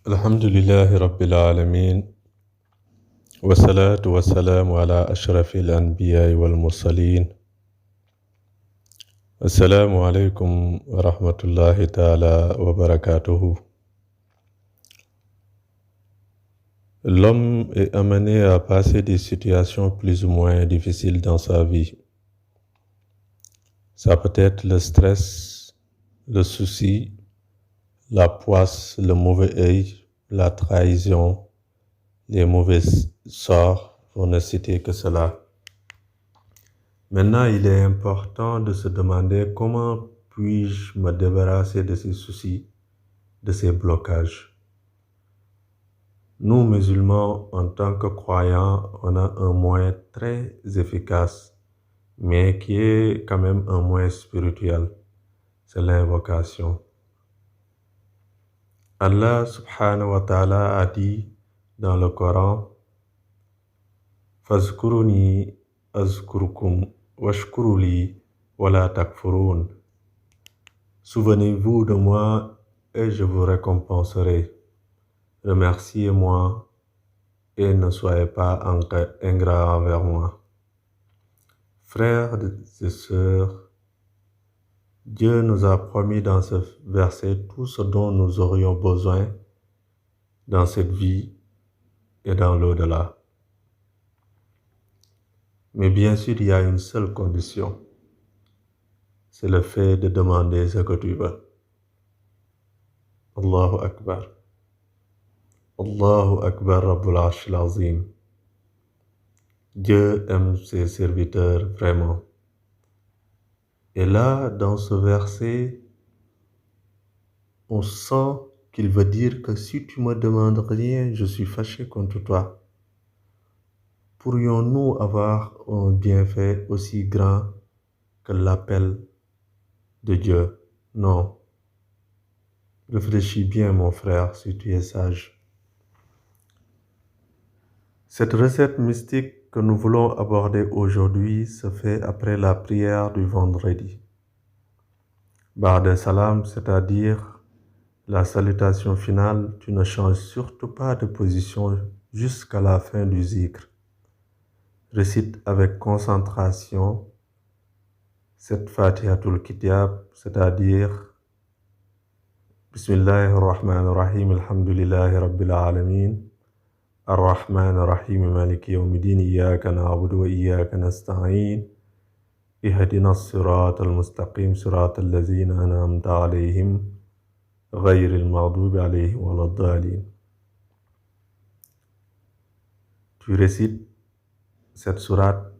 الحمد لله رب العالمين والصلاة والسلام على أشرف الأنبياء والمرسلين. السلام عليكم ورحمة الله تعالى وبركاته. L'homme est amené à passer des situations plus ou moins difficiles dans sa vie. Ça peut être le stress, le souci, la poisse, le mauvais œil, la trahison, les mauvais sorts, pour ne citer que cela. Maintenant, il est important de se demander comment puis-je me débarrasser de ces soucis, de ces blocages. Nous, musulmans, en tant que croyants, on a un moyen très efficace, mais qui est quand même un moyen spirituel. C'est l'invocation. Allah subhanahu wa ta'ala a dit dans le Coran, Fazkuruni azkurukum washkuruli wala takfurun. Souvenez-vous de moi et je vous récompenserai. Remerciez-moi et ne soyez pas ingrats envers moi. Frères et sœurs, Dieu nous a promis dans ce verset tout ce dont nous aurions besoin dans cette vie et dans l'au-delà. Mais bien sûr, il y a une seule condition, c'est le fait de demander ce que tu veux. Allahu Akbar. Allahu Akbar Rabbul Arshil Azim. Dieu aime ses serviteurs vraiment. Et là, dans ce verset, on sent qu'il veut dire que si tu me demandes rien, je suis fâché contre toi. Pourrions-nous avoir un bienfait aussi grand que l'appel de Dieu? Non. Réfléchis bien, mon frère, si tu es sage. Cette recette mystique que nous voulons aborder aujourd'hui se fait après la prière du vendredi. Ba'da salam, c'est-à-dire la salutation finale, tu ne changes surtout pas de position jusqu'à la fin du zikr. Récite avec concentration cette Fatihatul Kitab, c'est-à-dire Bismillahirrahmanirrahim, Alhamdulillahi Rabbil Alamin, Ar-Rahman Ar-Rahim, Maliki Yawmiddin, Iyyaka na'budu wa iyyaka nasta'in, Ihdina as-sirata al-mustaqim, sirata allazina an'amta alayhim, ghayril maghdubi alayhim waladdallin. Tu récites cette sourate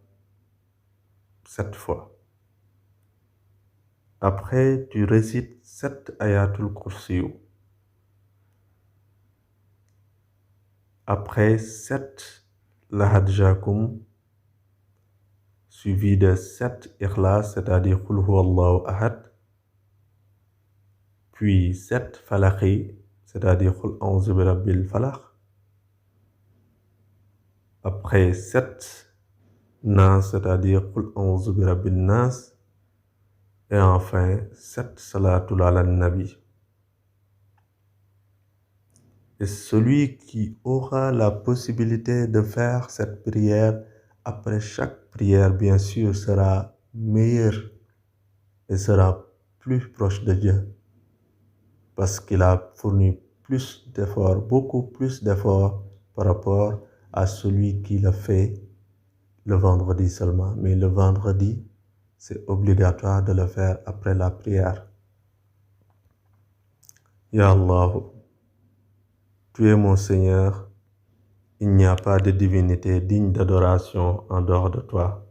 7 fois. Après, tu récites 7 ayatul kursiyu. Après 7 lahad jakum, suivi de 7 ikhlas, c'est-à-dire Qul huwallahu ahad. Puis 7 falaqi, c'est-à-dire Qul a'udhu bi rabbil falaq. Après 7 nas, c'est-à-dire Qul a'udhu bi rabbin nas. Et enfin 7 salatul ala nabi. Et celui qui aura la possibilité de faire cette prière, après chaque prière, bien sûr, sera meilleur et sera plus proche de Dieu. Parce qu'il a fourni plus d'efforts, beaucoup plus d'efforts par rapport à celui qui le fait le vendredi seulement. Mais le vendredi, c'est obligatoire de le faire après la prière. Ya Allah, tu es mon Seigneur, il n'y a pas de divinité digne d'adoration en dehors de toi.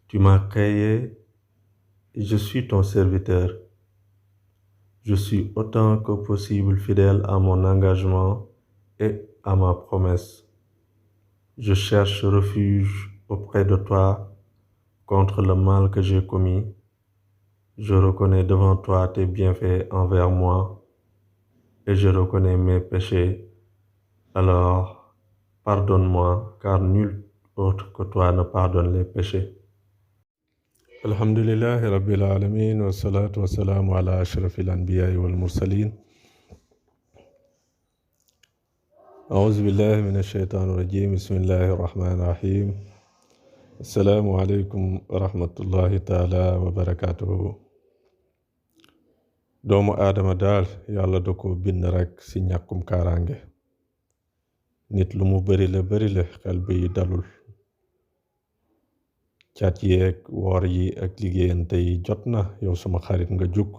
Tu m'as créé et je suis ton serviteur. Je suis autant que possible fidèle à mon engagement et à ma promesse. Je cherche refuge auprès de toi contre le mal que j'ai commis. Je reconnais devant toi tes bienfaits envers moi et je reconnais mes péchés. Alors, pardonne-moi, car nul autre que toi ne pardonne les péchés. Alhamdulillahi Rabbil Alamin wa salatu wa salamu ala ashrafil anbiya'i wal mursalin. أعوذ بالله من الشيطان الرجيم بسم الله الرحمن الرحيم السلام عليكم ورحمة الله تعالى وبركاته doomu aadama daal yàlla da ko bind rekk ci ñàkkum kaaraange nit lu mu bari la xel bi dalul cat yeeg woor yi ak liggéeyante yi jot na yow sama xarit nga jug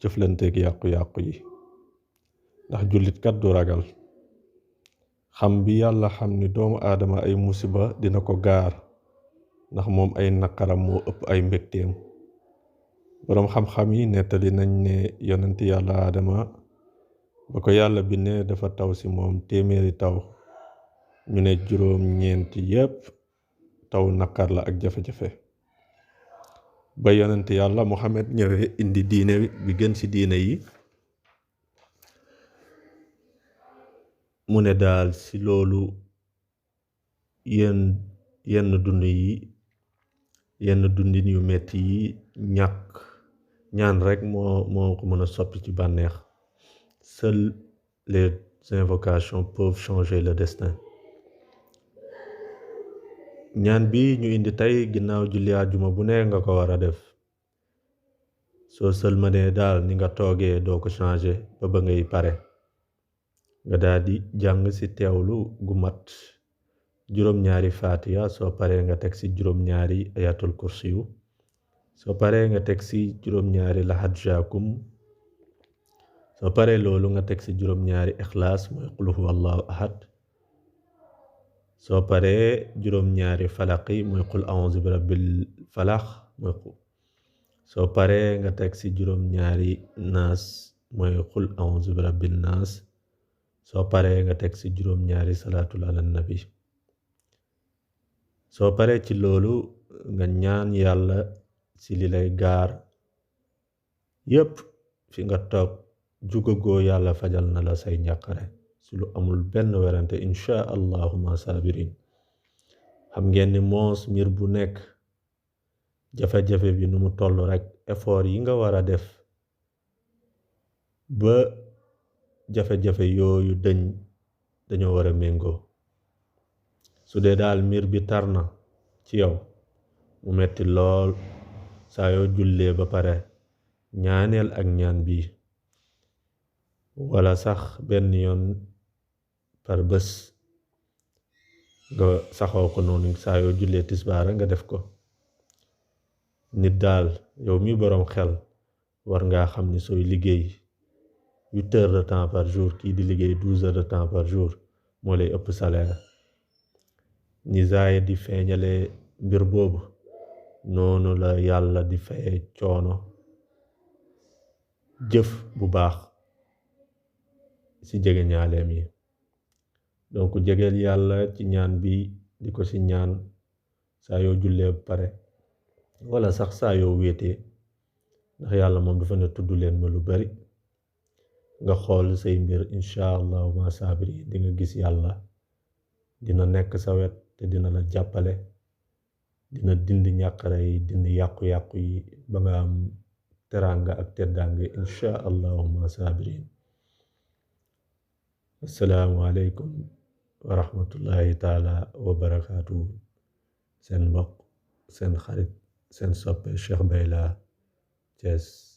jëflanteeg yàqu-yàqu yi ndax jullit kat du ragal xam bi yàlla xam ni doomu aadama ay musiba dina ko gaar ndax moom ay naqaram moo ëpp ay mbégteem boroom xam-xam yi nettali nañ ne yonent yàlla aadama ba ko yàlla bindee dafa taw ci moom téeméeri taw ñu ne juróom-ñeent yépp taw naqar la ak jafe-jafe ba yonent yàlla Muhammad ñëwee indi diine bi gën ci diine yi mu ne daal ci loolu yenn dundin yu metti yi ñaan rekk moo ko mën a soppi ci bànneex seules les invocations peuvent changer le destin ñaan bi ñu indi tey ginnaaw julli àjjuma bu ne nga ko war a def soo sëlmanee daal ni nga toogee doo ko changer ba ngay pare nga daal di jàng ci teewlu gu mat juróom-ñaari faatiya soo paree nga teg ci juróom-ñaari ayatul kursiyu soo paree nga teg ci juróom-ñaari lahad jaakum soo paree loolu nga teg ci juróom-ñaari ixlaas mooy qul huwa allahu ahad soo paree juróom-ñaari falaqi mooy qul a'uuzu bi rabbil falax soo paree nga teg ci juróom-ñaari naas mooy qul a'uuzu bi rabbin naas soo paree nga teg ci juróom-ñaari salaatul ala nabi soo paree ci loolu nga ñaan yàlla ci li lay gaar yépp fi nga toog jugagoo yàlla fajal na la say njàqare ci lu amul benn werante insha allahuma sabirin xam ngeen ni moos mbir bu nekk jafe-jafe bi nu mu toll rekk effort yi nga war a def ba jafe-jafe yooyu dañoo war a méngoo su dee daal mbir bi tar na ci yow mu metti lool saa yoo jullee ba pare ñaaneel ak ñaan bi wala sax benn yoon par bés nga saxoo ko noonu saa yoo jullee tisbaara nga def ko nit daal yow mi boroom xel war ngaa xam ni sooy liggéey 8 heures de temps par jour kii di liggéey 12 heures de temps par jour moo lay ëpp salaire ni zaaye di feeñale mbir boobu noonu la yàlla di faye coono jëf bu baax ci jege ñaaleem yi donc jegeel yàlla ci ñaan bi di ko ci ñaan saa yoo jullee pare wala sax saa yoo wéetee ndax yàlla moom dafa ne tudd leen ma lu bari nga xool say mbir insha allahu ma saabiri di nga gis yàlla dina nekk sa wet te dina la jàppale dina dindi ñàqare yi dindi yàqu-yàqu yi ba nga am teraanga ak teddaange insha allahu ma sabirin assalaamu aleykum wa rahmatullahi taala wa barakaatu seen mbokk seen xarit seen soppe Cheikh Bayla Thiès